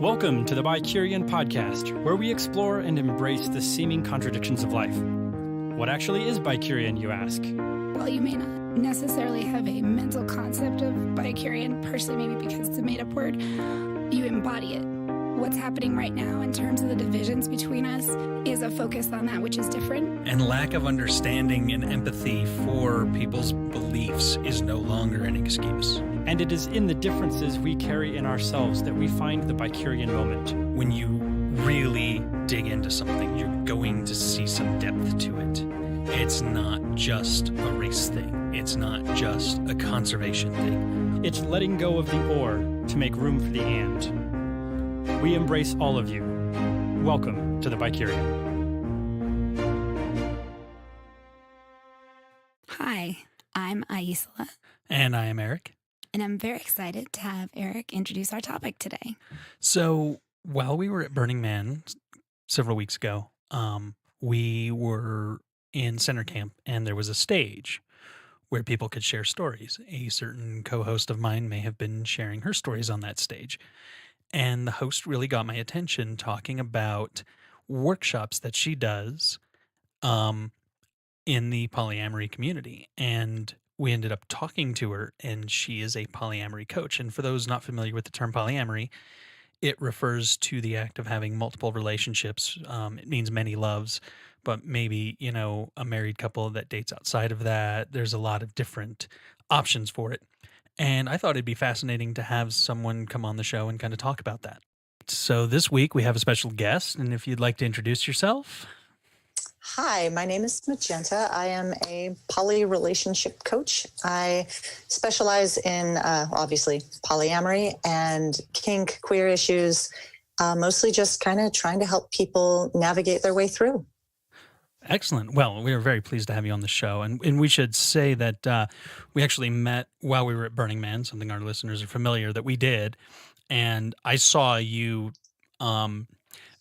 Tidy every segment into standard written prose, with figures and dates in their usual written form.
Welcome to the Bicurian podcast, where we explore and embrace the seeming contradictions of life. What actually is Bicurian, you ask? Well, you may not necessarily have a mental concept of Bicurian, partially maybe because it's a made-up word. You embody it. What's happening right now in terms of the divisions between us is a focus on that which is different. And lack of understanding and empathy for people's beliefs is no longer an excuse. And it is in the differences we carry in ourselves that we find the Bicurian moment. When you really dig into something, you're going to see some depth to it. It's not just a race thing. It's not just a conservation thing. It's letting go of the or to make room for the and. We embrace all of you. Welcome to the Bicurian. Hi, I'm Aisla. And I am Eric. And I'm very excited to have Eric introduce our topic today. So while we were at Burning Man several weeks ago, we were in center camp and there was a stage where people could share stories. A certain co-host of mine may have been sharing her stories on that stage. And the host really got my attention talking about workshops that she does in the polyamory community. And we ended up talking to her, and she is a polyamory coach. And for those not familiar with the term polyamory, it refers to the act of having multiple relationships. It means many loves, but maybe, a married couple that dates outside of that. There's a lot of different options for it. And I thought it'd be fascinating to have someone come on the show and kind of talk about that. So this week we have a special guest, and if you'd like to introduce yourself. Hi, my name is Magenta. I am a poly relationship coach. I specialize in, obviously, polyamory and kink, queer issues, mostly just kind of trying to help people navigate their way through. Excellent. Well, we are very pleased to have you on the show. And we should say that we actually met while we were at Burning Man, something our listeners are familiar that we did. And I saw you,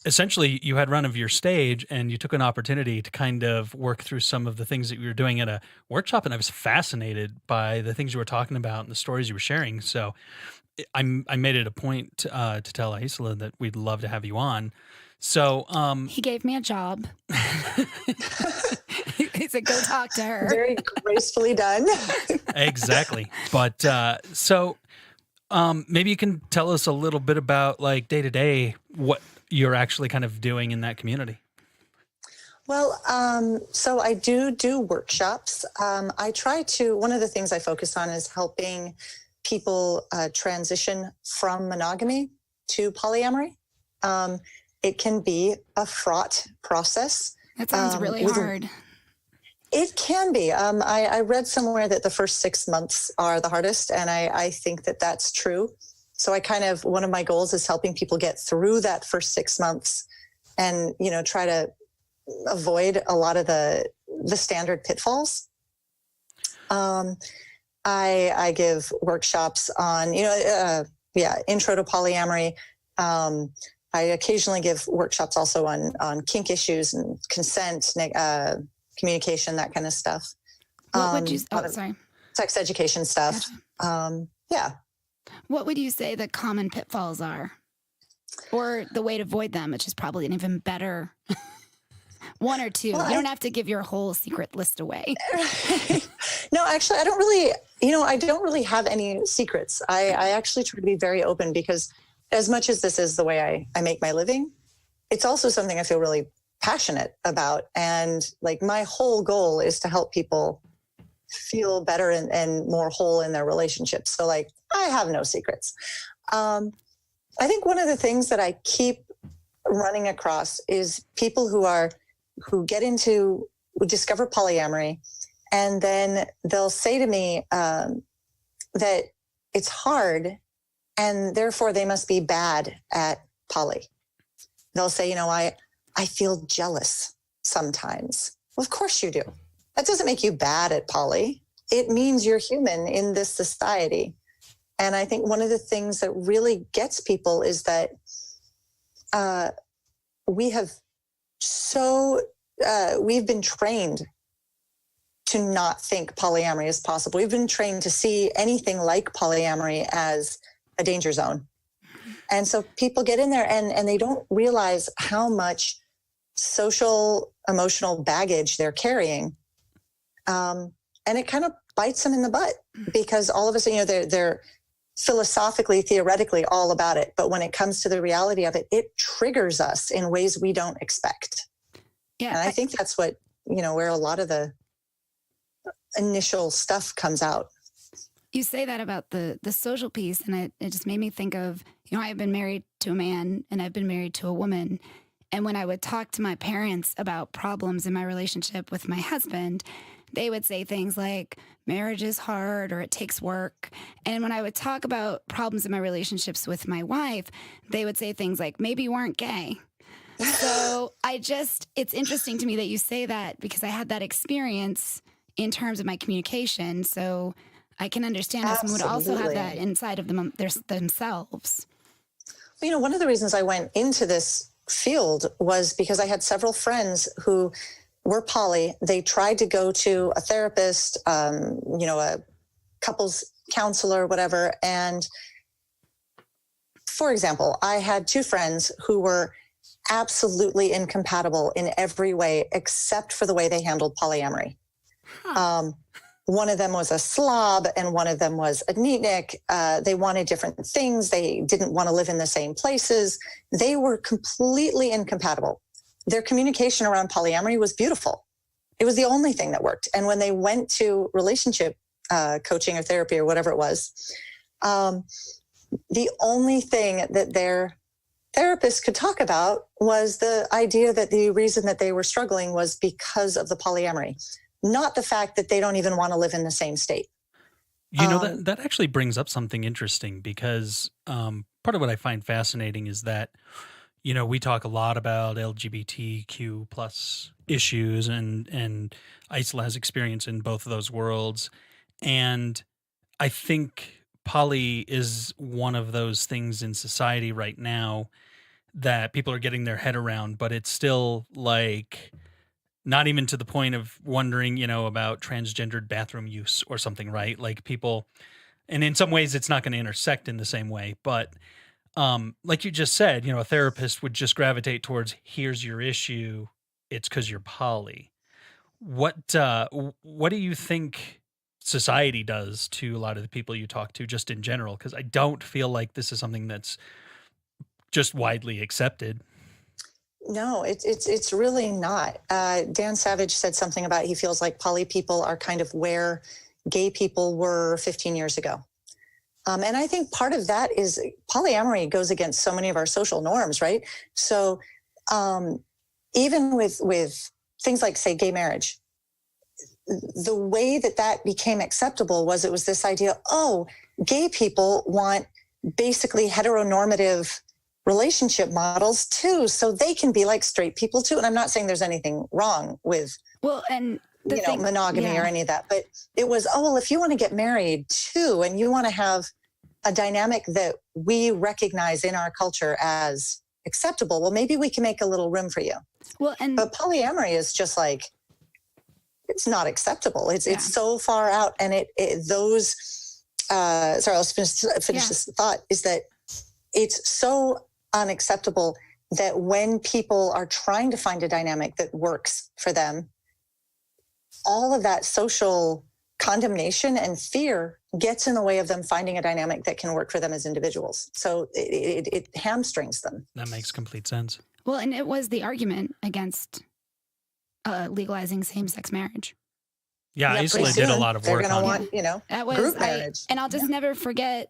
essentially you had run of your stage and you took an opportunity to kind of work through some of the things that you were doing at a workshop. And I was fascinated by the things you were talking about and the stories you were sharing. So I made it a point to tell Aisla that we'd love to have you on. So he gave me a job. He said, go talk to her. Very gracefully done. Exactly. But so maybe you can tell us a little bit about, like, day to day, what you're actually kind of doing in that community. Well, so I do workshops. I try to, one of the things I focus on is helping people transition from monogamy to polyamory. It can be a fraught process. That sounds really hard. It can be. I read somewhere that the first 6 months are the hardest, and I think that that's true. So one of my goals is helping people get through that first 6 months and, try to avoid a lot of the standard pitfalls. I give workshops on, intro to polyamory. I occasionally give workshops also on kink issues and consent, communication, that kind of stuff. What would you? Sorry. Sex education stuff. Gotcha. Yeah. What would you say the common pitfalls are, or the way to avoid them, which is probably an even better one or two? Well, you don't have to give your whole secret list away. No, actually, I don't really have any secrets. I actually try to be very open because, as much as this is the way I make my living, it's also something I feel really passionate about. And like my whole goal is to help people feel better and more whole in their relationships. So like, I have no secrets. I think one of the things that I keep running across is people who discover polyamory, and then they'll say to me that it's hard, and therefore they must be bad at poly. They'll say, I feel jealous sometimes. Well, of course you do. That doesn't make you bad at poly. It means you're human in this society. And I think one of the things that really gets people is that we've been trained to not think polyamory is possible. We've been trained to see anything like polyamory as a danger zone. And so people get in there and they don't realize how much social, emotional baggage they're carrying. And it kind of bites them in the butt because all of a sudden, they're philosophically, theoretically all about it. But when it comes to the reality of it, it triggers us in ways we don't expect. Yeah. And I think that's what, where a lot of the initial stuff comes out. You say that about the social piece, and it just made me think of, I've been married to a man and I've been married to a woman. And when I would talk to my parents about problems in my relationship with my husband, they would say things like, marriage is hard or it takes work. And when I would talk about problems in my relationships with my wife, they would say things like, maybe you weren't gay. So it's interesting to me that you say that because I had that experience in terms of my communication. So I can understand how someone would also have that inside of themselves. Well, one of the reasons I went into this field was because I had several friends who were poly. They tried to go to a therapist, a couples counselor, whatever. And for example, I had two friends who were absolutely incompatible in every way, except for the way they handled polyamory. One of them was a slob and one of them was a neatnik. They wanted different things. They didn't want to live in the same places. They were completely incompatible. Their communication around polyamory was beautiful. It was the only thing that worked. And when they went to relationship coaching or therapy or whatever it was, the only thing that their therapist could talk about was the idea that the reason that they were struggling was because of the polyamory, not the fact that they don't even want to live in the same state. That actually brings up something interesting because part of what I find fascinating is that, we talk a lot about LGBTQ plus issues and Isla has experience in both of those worlds. And I think poly is one of those things in society right now that people are getting their head around, but it's still like not even to the point of wondering, about transgendered bathroom use or something, right? Like people, and in some ways it's not going to intersect in the same way, but like you just said, a therapist would just gravitate towards, here's your issue. It's because you're poly. What do you think society does to a lot of the people you talk to just in general? Because I don't feel like this is something that's just widely accepted. No, it's really not. Dan Savage said something about he feels like poly people are kind of where gay people were 15 years ago. And I think part of that is polyamory goes against so many of our social norms, right? So even with things like, say, gay marriage, the way that became acceptable was it was this idea, gay people want basically heteronormative relationship models too, so they can be like straight people too. And I'm not saying there's anything wrong with monogamy or any of that, but it was, if you want to get married too, and you want to have a dynamic that we recognize in our culture as acceptable, well, maybe we can make a little room for you. But polyamory is just like, it's not acceptable. It's so far out. And sorry, I'll finish this thought, is that it's so unacceptable that when people are trying to find a dynamic that works for them, all of that social condemnation and fear gets in the way of them finding a dynamic that can work for them as individuals. So it hamstrings them. That makes complete sense. Well, and it was the argument against legalizing same-sex marriage. Yeah, Isla did a lot of work on it. That was group marriage. And I'll just never forget,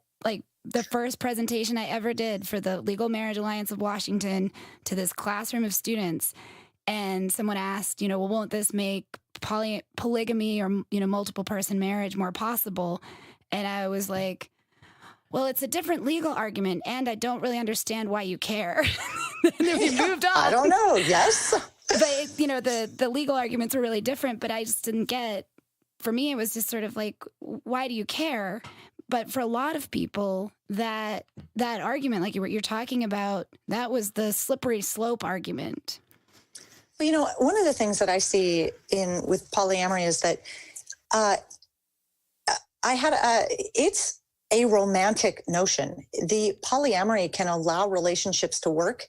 the first presentation I ever did for the Legal Marriage Alliance of Washington to this classroom of students. And someone asked, won't this make polygamy or, multiple person marriage more possible? And I was like, well, it's a different legal argument, and I don't really understand why you care. And then we moved on. I don't know. Yes. But, the legal arguments were really different, but I just didn't get, for me, it was just sort of like, why do you care? But for a lot of people, that argument, like what you're talking about, that was the slippery slope argument. Well, one of the things that I see with polyamory is that it's a romantic notion. The polyamory can allow relationships to work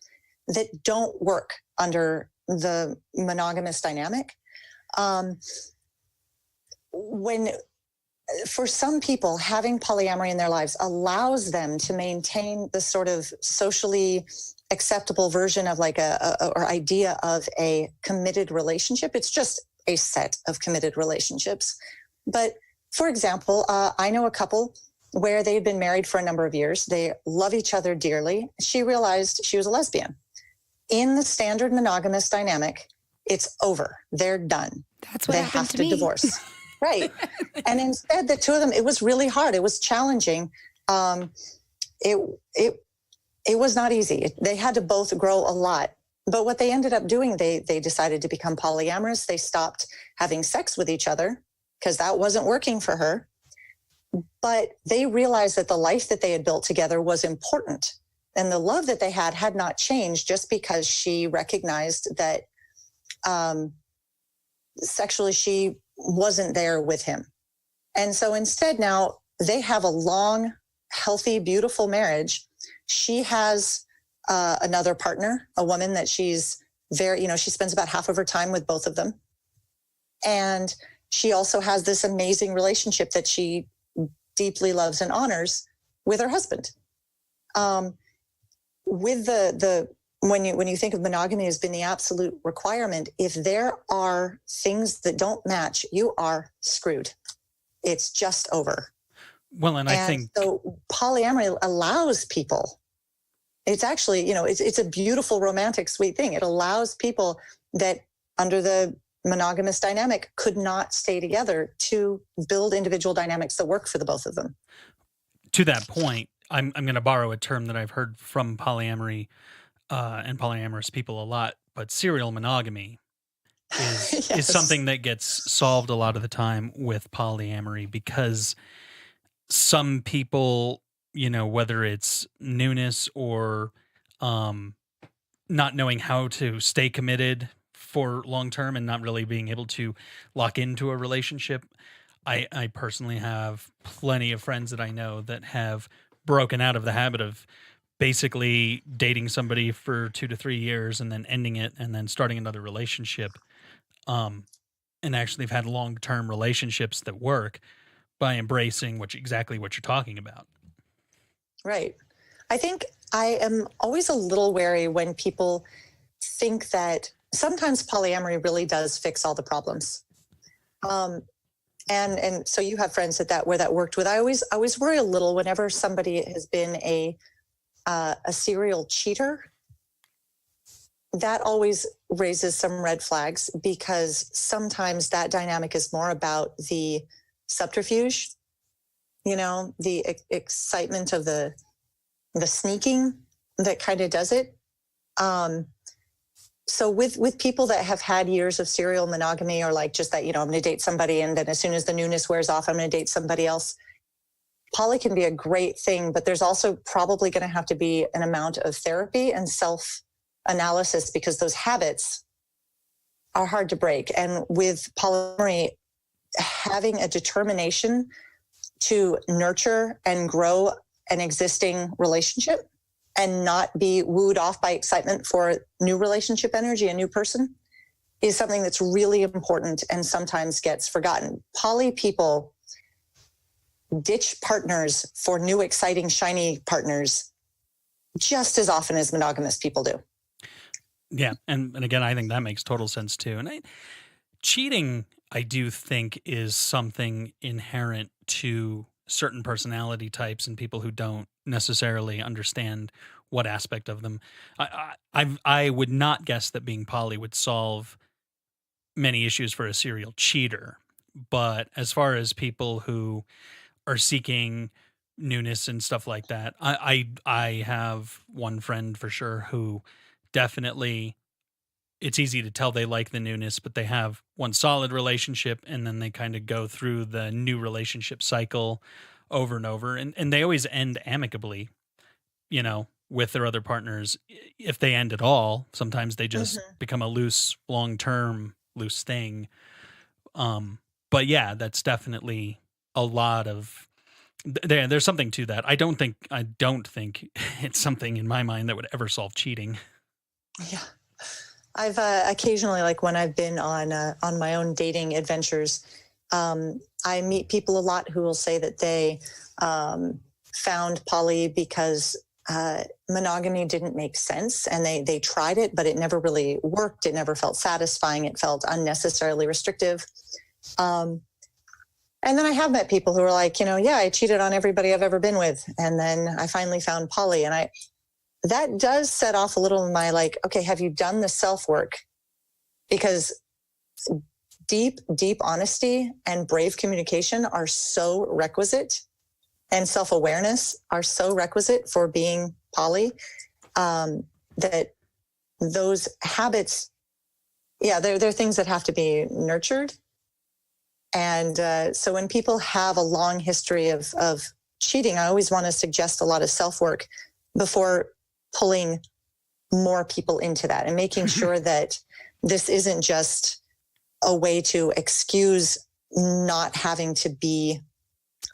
that don't work under the monogamous dynamic. When for some people, having polyamory in their lives allows them to maintain the sort of socially acceptable version of like or idea of a committed relationship. It's just a set of committed relationships. But for example, I know a couple where they've been married for a number of years. They love each other dearly. She realized she was a lesbian. In the standard monogamous dynamic, it's over. They're done. That's what they happened have to to me. Divorce. Right. And instead, the two of them, it was really hard. It was challenging. It was not easy. They had to both grow a lot. But what they ended up doing, they decided to become polyamorous. They stopped having sex with each other because that wasn't working for her. But they realized that the life that they had built together was important. And the love that they had not changed just because she recognized that sexually she wasn't there with him. And so instead now they have a long, healthy, beautiful marriage. She has another partner, a woman that she's very, she spends about half of her time with both of them. And she also has this amazing relationship that she deeply loves and honors with her husband. With when you think of monogamy as being the absolute requirement, if there are things that don't match, you are screwed. It's just over. Well, and I think so polyamory allows people. It's actually, it's a beautiful, romantic, sweet thing. It allows people that under the monogamous dynamic could not stay together to build individual dynamics that work for the both of them. To that point, I'm going to borrow a term that I've heard from polyamory and polyamorous people a lot, but serial monogamy is Yes. is something that gets solved a lot of the time with polyamory because some people, whether it's newness or not knowing how to stay committed for long term and not really being able to lock into a relationship. I personally have plenty of friends that I know that have broken out of the habit of basically dating somebody for 2 to 3 years and then ending it and then starting another relationship. And actually have had long-term relationships that work by embracing exactly what you're talking about. Right. I think I am always a little wary when people think that sometimes polyamory really does fix all the problems. And so you have friends where that worked with. I always worry a little whenever somebody has been a serial cheater. That always raises some red flags because sometimes that dynamic is more about the subterfuge, the excitement of the sneaking that kind of does it. So with people that have had years of serial monogamy or like just that, I'm going to date somebody and then as soon as the newness wears off, I'm going to date somebody else. Poly can be a great thing, but there's also probably going to have to be an amount of therapy and self-analysis because those habits are hard to break. And with polyamory, having a determination to nurture and grow an existing relationship and not be wooed off by excitement for new relationship energy, a new person, is something that's really important and sometimes gets forgotten. Poly people ditch partners for new, exciting, shiny partners just as often as monogamous people do. Yeah. And again, I think that makes total sense too. And cheating, I do think, is something inherent to certain personality types and people who don't necessarily understand what aspect of them. I would not guess that being poly would solve many issues for a serial cheater. But as far as people who are seeking newness and stuff like that, I have one friend for sure who definitely, it's easy to tell they like the newness, but they have one solid relationship and then they kind of go through the new relationship cycle over and over. And they always end amicably, with their other partners. If they end at all, sometimes they just become a long-term loose thing. But yeah, that's definitely a lot of There's something to that. I don't think it's something in my mind that would ever solve cheating. Yeah. I've occasionally, like when I've been on my own dating adventures, I meet people a lot who will say that they found poly because monogamy didn't make sense, and they tried it, but it never really worked. It never felt satisfying. It felt unnecessarily restrictive. And then I have met people who are like, yeah, I cheated on everybody I've ever been with, and then I finally found poly, and that does set off a little of my like, okay, have you done the self-work? Because deep honesty and brave communication are so requisite, and self-awareness are so requisite for being poly, that those habits, they're things that have to be nurtured. And so when people have a long history of cheating, I always want to suggest a lot of self-work before pulling more people into that, and making sure that this isn't just a way to excuse not having to be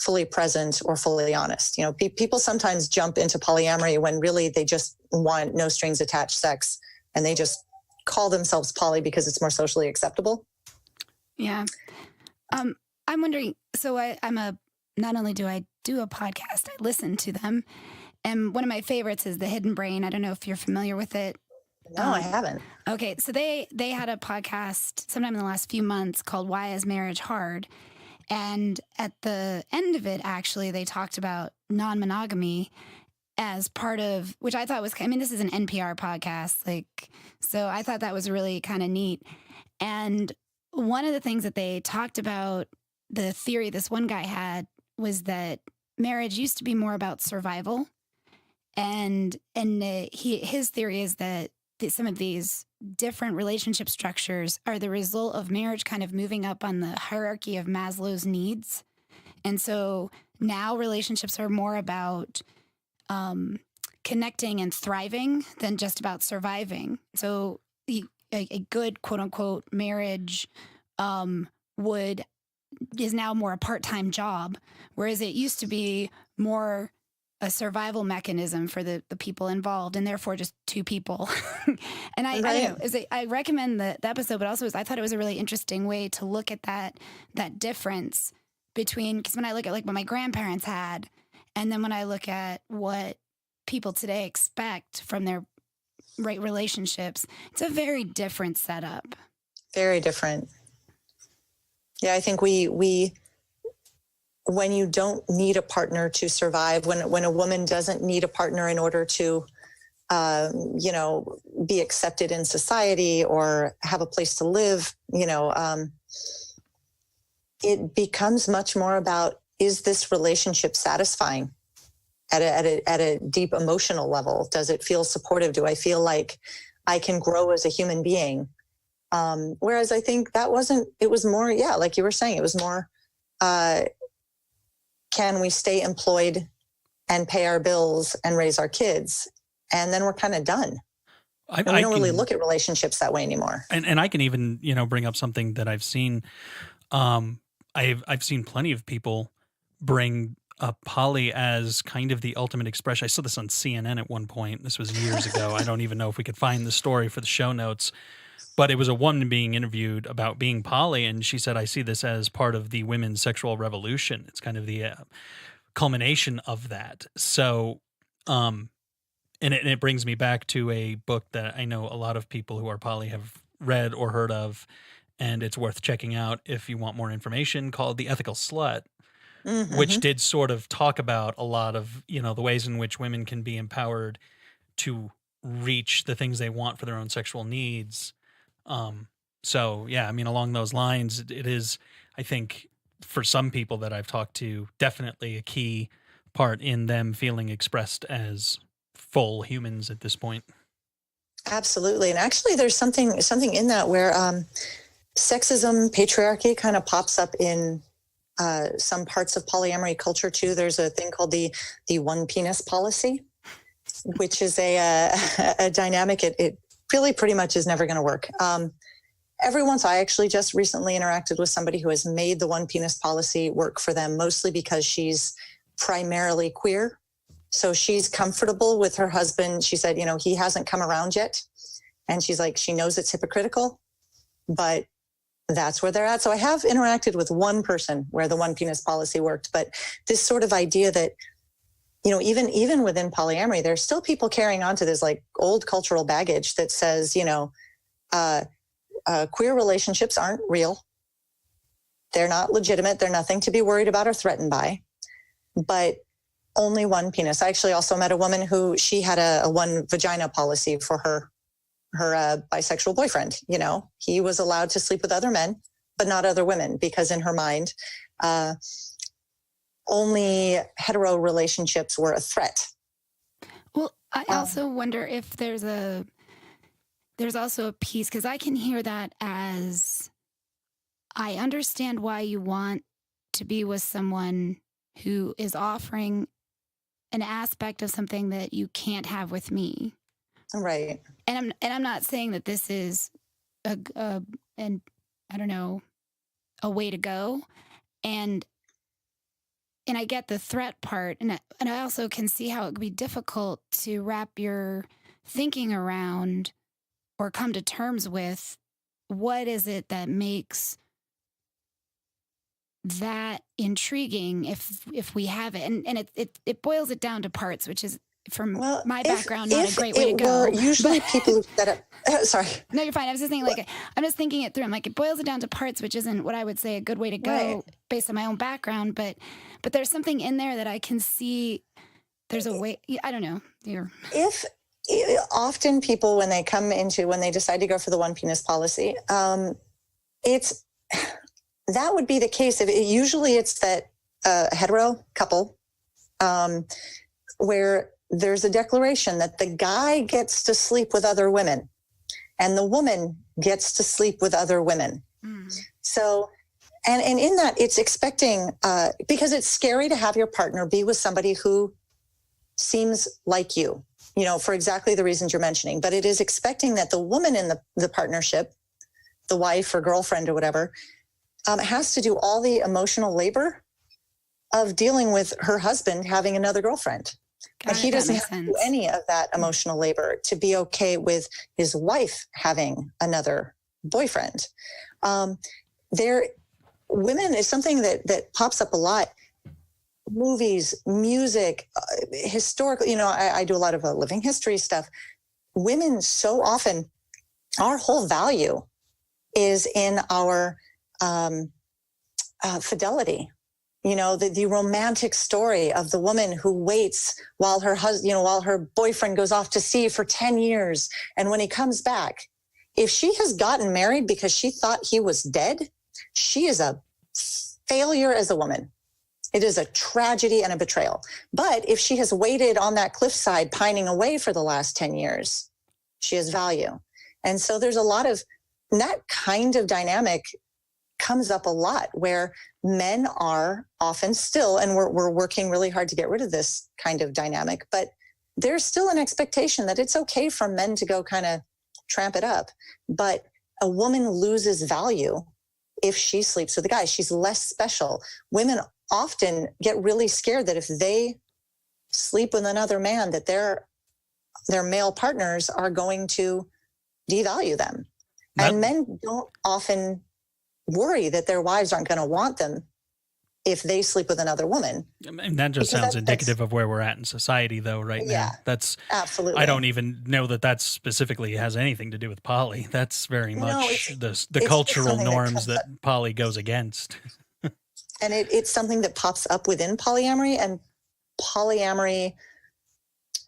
fully present or fully honest. People sometimes jump into polyamory when really they just want no strings attached sex, and they just call themselves poly because it's more socially acceptable. Yeah. I'm wondering, so not only do I do a podcast, I listen to them. And one of my favorites is The Hidden Brain. I don't know if you're familiar with it. No, I haven't. Okay. So they had a podcast sometime in the last few months called Why Is Marriage Hard? And at the end of it, actually, they talked about non-monogamy as part of, which I thought was, this is an NPR podcast. So I thought that was really kind of neat. And one of the things that they talked about, the theory this one guy had, was that marriage used to be more about survival. And his theory is that some of these different relationship structures are the result of marriage kind of moving up on the hierarchy of Maslow's needs. And so now relationships are more about connecting and thriving than just about surviving. So a good quote unquote marriage is now more a part-time job, whereas it used to be more a survival mechanism for the people involved, and therefore just two people. And I recommend the episode, but also I thought it was a really interesting way to look at that difference between, because when I look at like what my grandparents had, and then when I look at what people today expect from their relationships, it's a very different setup. Very different. Yeah, I think we when you don't need a partner to survive, when a woman doesn't need a partner in order to, be accepted in society or have a place to live, it becomes much more about, is this relationship satisfying at a deep emotional level? Does it feel supportive? Do I feel like I can grow as a human being? Whereas I think it was more, like you were saying, it was more, can we stay employed and pay our bills and raise our kids? And then we're kind of done. We don't really look at relationships that way anymore. And I can even, bring up something that I've seen. I've seen plenty of people bring up poly as kind of the ultimate expression. I saw this on CNN at one point. This was years ago. I don't even know if we could find the story for the show notes. But it was a woman being interviewed about being poly, and she said, I see this as part of the women's sexual revolution. It's kind of the culmination of that. So, and it brings me back to a book that I know a lot of people who are poly have read or heard of, and it's worth checking out if you want more information, called The Ethical Slut, which did sort of talk about a lot of, the ways in which women can be empowered to reach the things they want for their own sexual needs. So yeah, along those lines, it is, I think, for some people that I've talked to, definitely a key part in them feeling expressed as full humans at this point. Absolutely. And actually there's something in that where, sexism, patriarchy kind of pops up in, some parts of polyamory culture too. There's a thing called the one penis policy, which is a dynamic. It really pretty much is never going to work. I actually just recently interacted with somebody who has made the one penis policy work for them, mostly because she's primarily queer. So she's comfortable with her husband. She said, he hasn't come around yet. And she's like, she knows it's hypocritical, but that's where they're at. So I have interacted with one person where the one penis policy worked, but this sort of idea that, even within polyamory, there's still people carrying on to this like old cultural baggage that says, queer relationships aren't real. They're not legitimate. They're nothing to be worried about or threatened by, but only one penis. I actually also met a woman who she had a one vagina policy for her bisexual boyfriend. He was allowed to sleep with other men, but not other women, because in her mind, only hetero relationships were a threat. Well, I also wonder if there's also a piece, because I can hear that as, I understand why you want to be with someone who is offering an aspect of something that you can't have with me. Right. And I'm not saying that this is a way to go. And I get the threat part. And I also can see how it could be difficult to wrap your thinking around or come to terms with what is it that makes that intriguing if we have it. And it boils it down to parts, which is, from my background, not a great way to go. Usually people who set up, sorry. No, you're fine. I was just thinking, I'm just thinking it through. I'm like, it boils it down to parts, which isn't what I would say a good way to go based on my own background. But there's something in there that I can see. There's a way. I don't know. Often people, when they decide to go for the one penis policy, that would be the case. Usually it's that hetero couple where there's a declaration that the guy gets to sleep with other women and the woman gets to sleep with other women. Mm. So, and in that it's expecting, because it's scary to have your partner be with somebody who seems like you, for exactly the reasons you're mentioning, but it is expecting that the woman in the partnership, the wife or girlfriend or whatever, has to do all the emotional labor of dealing with her husband having another girlfriend. And he doesn't have to do any of that emotional labor to be okay with his wife having another boyfriend. Women is something that pops up a lot. Movies, music, historical, I do a lot of living history stuff. Women so often, our whole value is in our fidelity. The romantic story of the woman who waits while her husband, while her boyfriend goes off to sea for 10 years. And when he comes back, if she has gotten married because she thought he was dead, she is a failure as a woman. It is a tragedy and a betrayal. But if she has waited on that cliffside pining away for the last 10 years, she has value. And so there's a lot of that kind of dynamic comes up a lot where men are often still, and we're working really hard to get rid of this kind of dynamic, but there's still an expectation that it's okay for men to go kind of tramp it up. But a woman loses value if she sleeps with a guy. She's less special. Women often get really scared that if they sleep with another man, that their male partners are going to devalue them. And men don't often worry that their wives aren't going to want them if they sleep with another woman. And that just sounds indicative of where we're at in society, though, right now. Yeah, that's absolutely. I don't even know that specifically has anything to do with poly. That's very much the cultural norms that poly goes against. And it's something that pops up within polyamory. And polyamory,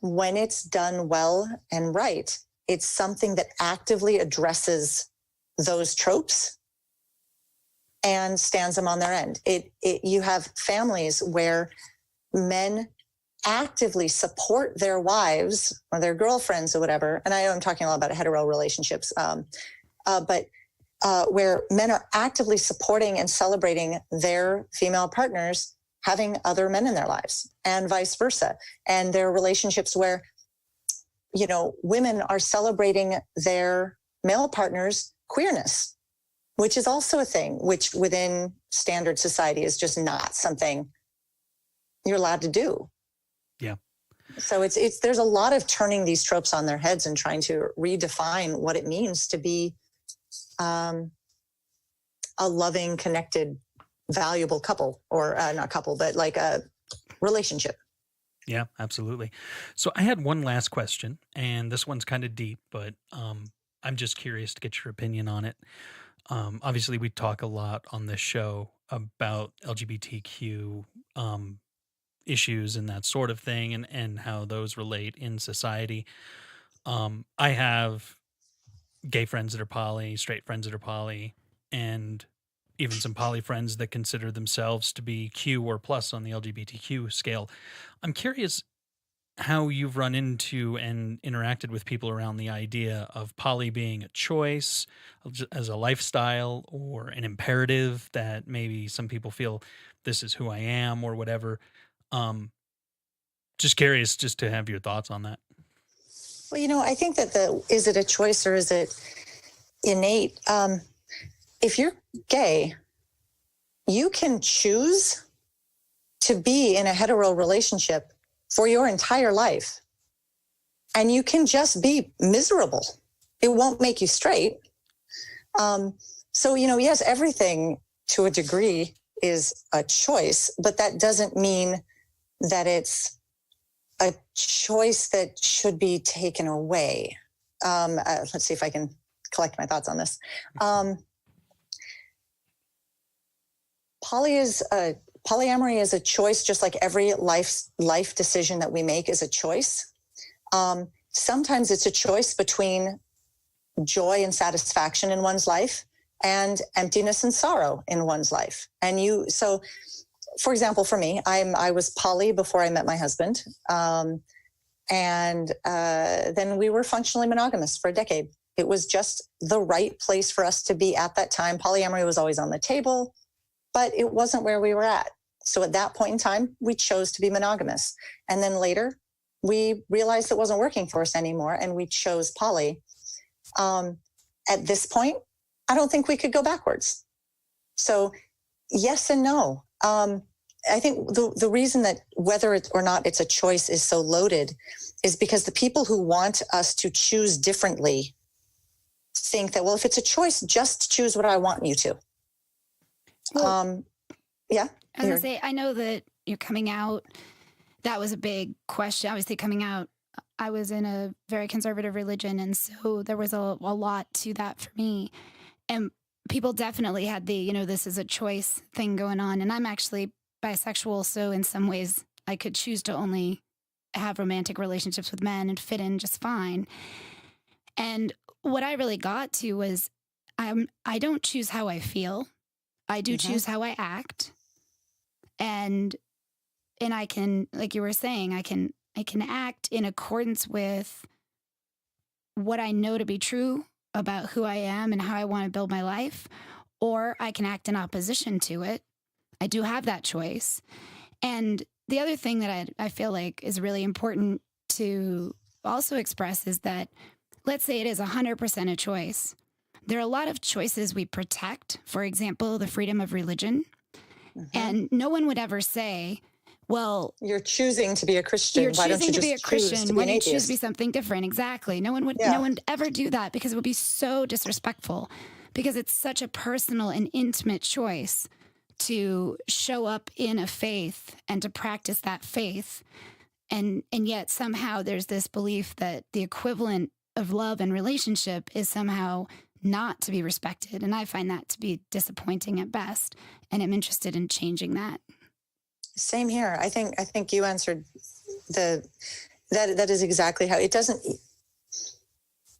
when it's done well and right, it's something that actively addresses those tropes and stands them on their end. You have families where men actively support their wives or their girlfriends or whatever. And I know I'm talking a lot about hetero relationships, but where men are actively supporting and celebrating their female partners having other men in their lives and vice versa. And there are relationships where, women are celebrating their male partners' queerness, which is also a thing, which within standard society is just not something you're allowed to do. Yeah. So there's a lot of turning these tropes on their heads and trying to redefine what it means to be a loving, connected, valuable couple, or not couple, but like a relationship. Yeah, absolutely. So I had one last question, and this one's kind of deep, but I'm just curious to get your opinion on it. Obviously, we talk a lot on this show about LGBTQ issues and that sort of thing, and how those relate in society. I have gay friends that are poly, straight friends that are poly, and even some poly friends that consider themselves to be Q or plus on the LGBTQ scale. I'm curious how you've run into and interacted with people around the idea of poly being a choice as a lifestyle or an imperative that maybe some people feel this is who I am or whatever. Just curious just to have your thoughts on that. Well, I think that is it a choice or is it innate? If you're gay, you can choose to be in a hetero relationship for your entire life. And you can just be miserable. It won't make you straight. So, yes, everything to a degree is a choice, but that doesn't mean that it's a choice that should be taken away. Let's see if I can collect my thoughts on this. Polyamory is a choice, just like every life decision that we make is a choice. Sometimes it's a choice between joy and satisfaction in one's life and emptiness and sorrow in one's life. So for example, for me, I was poly before I met my husband. And then we were functionally monogamous for a decade. It was just the right place for us to be at that time. Polyamory was always on the table, but it wasn't where we were at. So at that point in time, we chose to be monogamous. And then later, we realized it wasn't working for us anymore, and we chose poly. At this point, I don't think we could go backwards. So yes and no. I think the reason that whether it or not it's a choice is so loaded is because the people who want us to choose differently think that, well, if it's a choice, just choose what I want you to. Well, yeah. I was going to say, I know that you're coming out. That was a big question. Obviously, coming out, I was in a very conservative religion. And so there was a lot to that for me. And people definitely had the, this is a choice thing going on. And I'm actually bisexual. So in some ways, I could choose to only have romantic relationships with men and fit in just fine. And what I really got to was I don't choose how I feel. I do choose how I act. And I can, like you were saying, I can act in accordance with what I know to be true about who I am and how I want to build my life, or I can act in opposition to it. I do have that choice. And the other thing that I feel like is really important to also express is that, let's say it is 100% a choice. There are a lot of choices we protect. For example, the freedom of religion. And no one would ever say, well, you're choosing to be a Christian. You're Why don't choosing you to be a just choose Christian to be when an you choose atheist? to be something different. Exactly. No one would ever do that because it would be so disrespectful, because it's such a personal and intimate choice to show up in a faith and to practice that faith. And yet somehow there's this belief that the equivalent of love and relationship is somehow not to be respected. And I find that to be disappointing at best. And I'm interested in changing that. Same here. I think you answered that is exactly how it doesn't.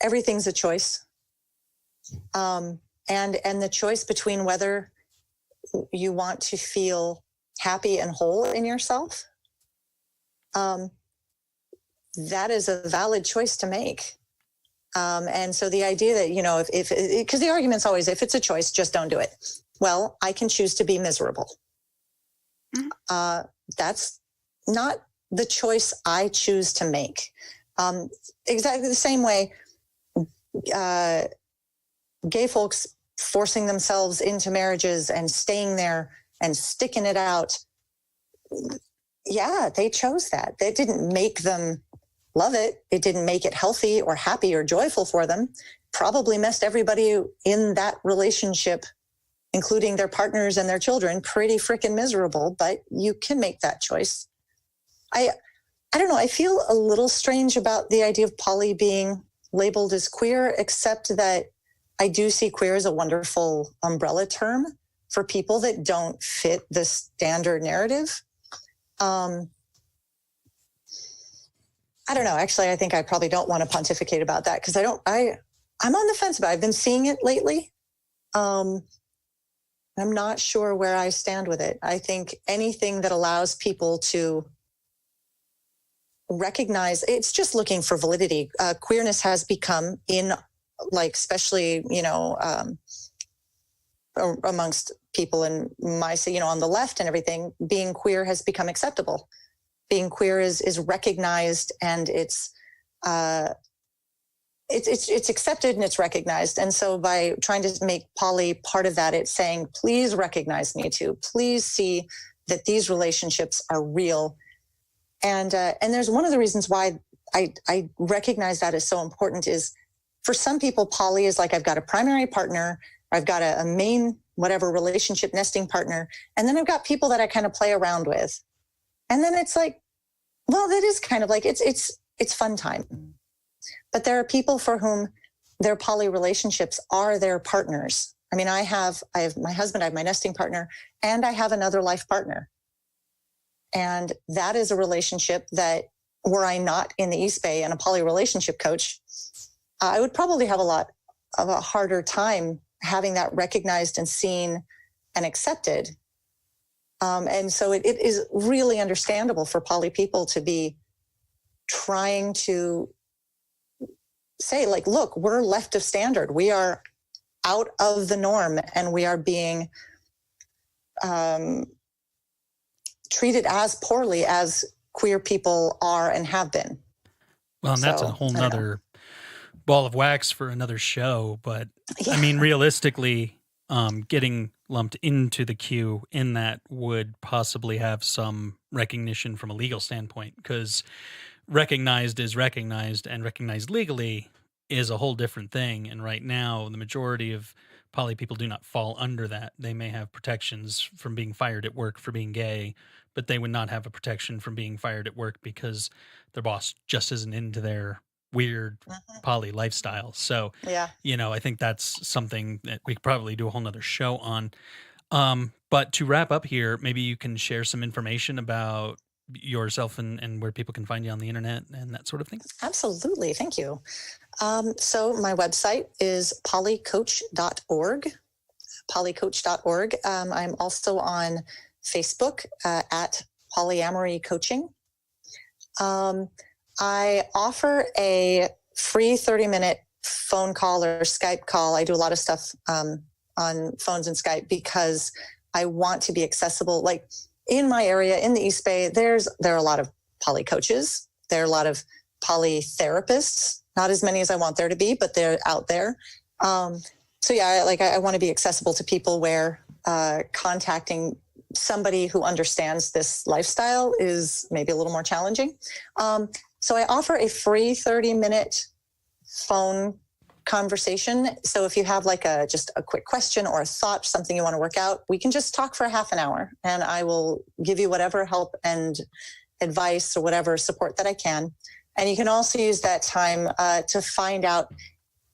Everything's a choice. And the choice between whether you want to feel happy and whole in yourself, that is a valid choice to make. And so the idea that, because the argument's always, if it's a choice, just don't do it. Well, I can choose to be miserable. That's not the choice I choose to make. Exactly the same way gay folks forcing themselves into marriages and staying there and sticking it out. yeah, they chose that. That didn't make them love it. It didn't make it healthy or happy or joyful for them. Probably messed everybody in that relationship, including their partners and their children, pretty freaking miserable, but you can make that choice. I don't know. I feel a little strange about the idea of poly being labeled as queer, except that I do see queer as a wonderful umbrella term for people that don't fit the standard narrative. I don't know. Actually, I think I probably don't want to pontificate about that because I'm on the fence about it. I've been seeing it lately. I'm not sure where I stand with it. I think anything that allows people to recognize, it's just looking for validity. Queerness has become especially, amongst people in my, on the left and everything, being queer has become acceptable. Being queer is recognized, and it's accepted and it's recognized. And so by trying to make poly part of that, it's saying, please recognize me too. Please see that these relationships are real. And there's one of the reasons why I recognize that is so important is for some people, poly is like, I've got a primary partner, I've got a main, whatever relationship nesting partner. And then I've got people that I kind of play around with. And then it's like, well, that is kind of like, it's fun time. But there are people for whom their poly relationships are their partners. I mean, I have my husband, I have my nesting partner, and I have another life partner. And that is a relationship that, were I not in the East Bay and a poly relationship coach, I would probably have a lot of a harder time having that recognized and seen and accepted. And so it is really understandable for poly people to be trying to say, like, look, we're left of standard. We are out of the norm, and we are being treated as poorly as queer people are and have been. Well, and that's a whole nother ball of wax for another show. But yeah. I mean, realistically, getting lumped into the queue in that would possibly have some recognition from a legal standpoint, because recognized is recognized, and recognized legally is a whole different thing. And right now, the majority of poly people do not fall under that. They may have protections from being fired at work for being gay, but they would not have a protection from being fired at work because their boss just isn't into their weird poly lifestyle. So, yeah, I think that's something that we could probably do a whole nother show on. But to wrap up here, maybe you can share some information about yourself and where people can find you on the internet and that sort of thing. Absolutely. Thank you. So my website is polycoach.org, polycoach.org. I'm also on Facebook at Polyamory Coaching. I offer a free 30-minute phone call or Skype call. I do a lot of stuff on phones and Skype because I want to be accessible. Like in my area, in the East Bay, there are a lot of poly coaches. There are a lot of poly therapists. Not as many as I want there to be, but they're out there. So yeah, I want to be accessible to people where contacting somebody who understands this lifestyle is maybe a little more challenging. So I offer a free 30-minute phone conversation. So if you have just a quick question or a thought, something you want to work out, we can just talk for half an hour, and I will give you whatever help and advice or whatever support that I can. And you can also use that time to find out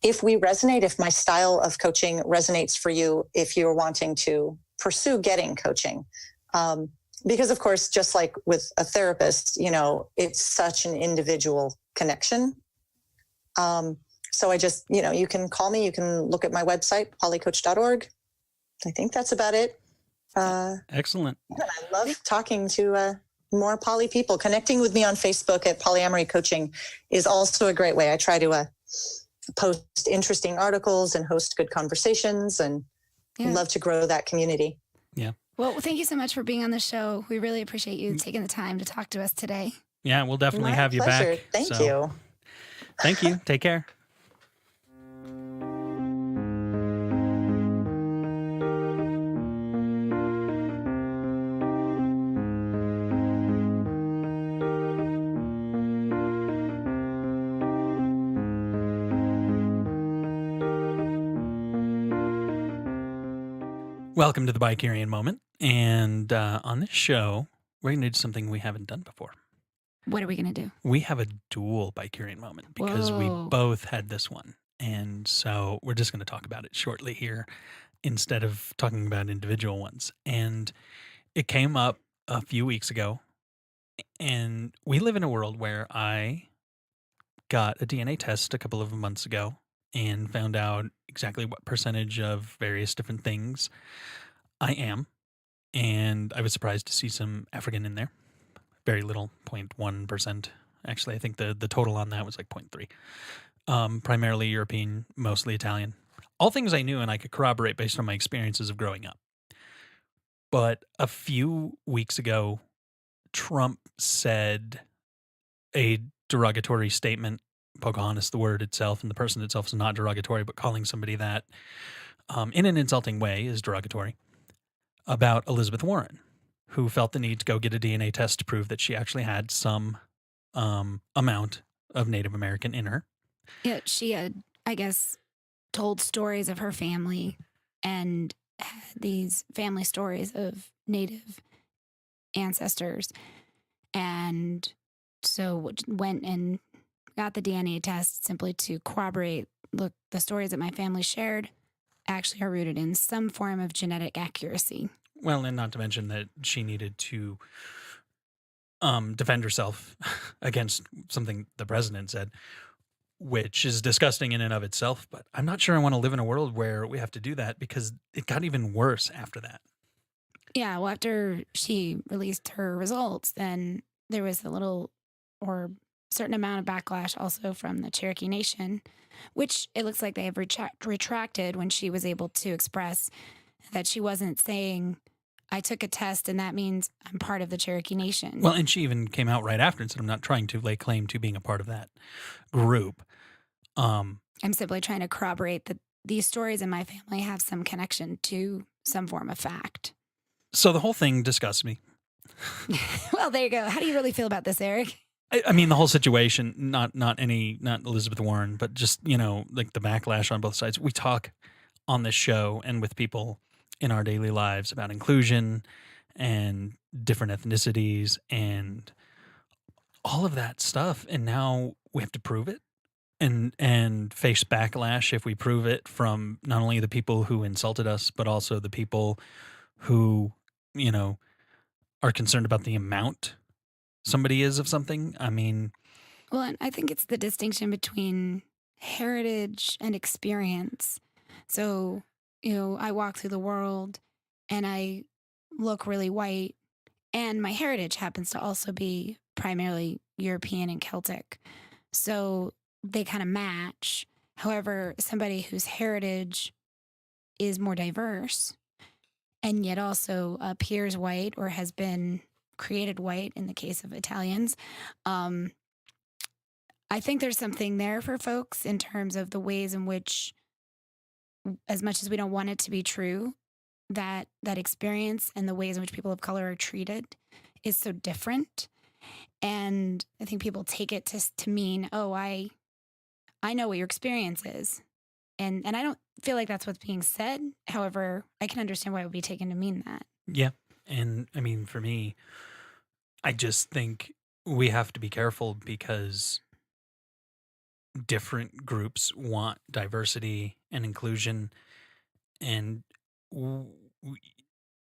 if we resonate, if my style of coaching resonates for you, if you're wanting to pursue getting coaching. Because of course, just like with a therapist, it's such an individual connection. So I just, you can call me, you can look at my website, polycoach.org. I think that's about it. Excellent. And I love talking to more poly people. Connecting with me on Facebook at Polyamory Coaching is also a great way. I try to post interesting articles and host good conversations, and love to grow that community. Yeah. Well, thank you so much for being on the show. We really appreciate you taking the time to talk to us today. Yeah, we'll definitely have you pleasure. back. Thank you. Thank you. Take care. Welcome to the Bicurian Moment. And on this show, we're going to do something we haven't done before. What are we going to do? We have a dual Bicurian Moment because we Whoa. both had this one. And so we're just going to talk about it shortly here instead of talking about individual ones. And it came up a few weeks ago. And we live in a world where I got a DNA test a couple of months ago and found out exactly what percentage of various different things I am. And I was surprised to see some African in there. Very little, 0.1%. Actually, I think the total on that was like 0.3. Primarily European, mostly Italian. All things I knew and I could corroborate based on my experiences of growing up. But a few weeks ago, Trump said a derogatory statement. Pocahontas, the word itself, and the person itself is not derogatory, but calling somebody that in an insulting way is derogatory, about Elizabeth Warren, who felt the need to go get a DNA test to prove that she actually had some amount of Native American in her. Yeah, she had, I guess, told stories of her family and had these family stories of Native ancestors. And so went and got the DNA test simply to corroborate, look, the stories that my family shared actually are rooted in some form of genetic accuracy. Well, and not to mention that she needed to defend herself against something the president said, which is disgusting in and of itself. But I'm not sure I want to live in a world where we have to do that because it got even worse after that. Yeah, well, after she released her results, then there was a little or certain amount of backlash also from the Cherokee Nation, which it looks like they have retracted when she was able to express that she wasn't saying, I took a test and that means I'm part of the Cherokee Nation. Well, and she even came out right after and said, I'm not trying to lay claim to being a part of that group. I'm simply trying to corroborate that these stories in my family have some connection to some form of fact. So the whole thing disgusts me. Well, there you go. How do you really feel about this, Eric? I mean, the whole situation, not Elizabeth Warren, but just, like the backlash on both sides. We talk on this show and with people in our daily lives about inclusion and different ethnicities and all of that stuff. And now we have to prove it and face backlash if we prove it from not only the people who insulted us, but also the people who, are concerned about the amount somebody is of something. I mean, well, and I think it's the distinction between heritage and experience. So, I walk through the world and I look really white, and my heritage happens to also be primarily European and Celtic. So they kind of match. However, somebody whose heritage is more diverse and yet also appears white or has been created white in the case of Italians, I think there's something there for folks in terms of the ways in which, as much as we don't want it to be true, that experience and the ways in which people of color are treated is so different. And I think people take it to mean, oh, I know what your experience is. And I don't feel like that's what's being said. However, I can understand why it would be taken to mean that. Yeah. And I mean, for me, I just think we have to be careful because different groups want diversity and inclusion. And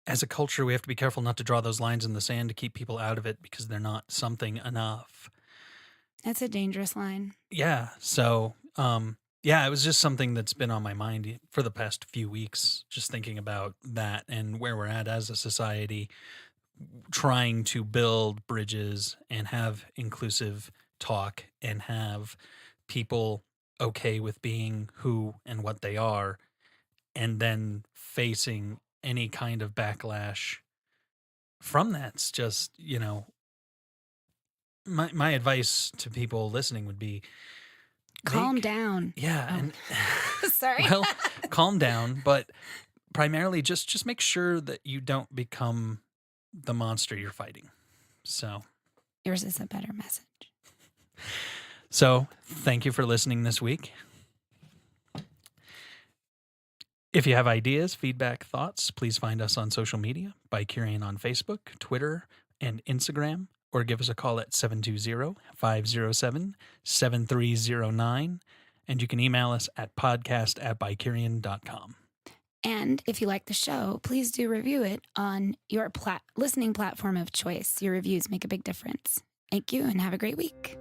as a culture, we have to be careful not to draw those lines in the sand to keep people out of it because they're not something enough. That's a dangerous line. Yeah. So, it was just something that's been on my mind for the past few weeks, just thinking about that and where we're at as a society, trying to build bridges and have inclusive talk and have people okay with being who and what they are, and then facing any kind of backlash from that's just, my advice to people listening would be calm down. Yeah. Oh. And Sorry. well, calm down, but primarily just make sure that you don't become the monster you're fighting. So yours is a better message. So thank you for listening this week. If you have ideas, feedback, thoughts, please find us on social media, Bikurian on Facebook, Twitter, and Instagram, or give us a call at 720-507-7309. And you can email us at podcast@bikurian.com. And if you like the show, please do review it on your listening platform of choice. Your reviews make a big difference. Thank you and have a great week.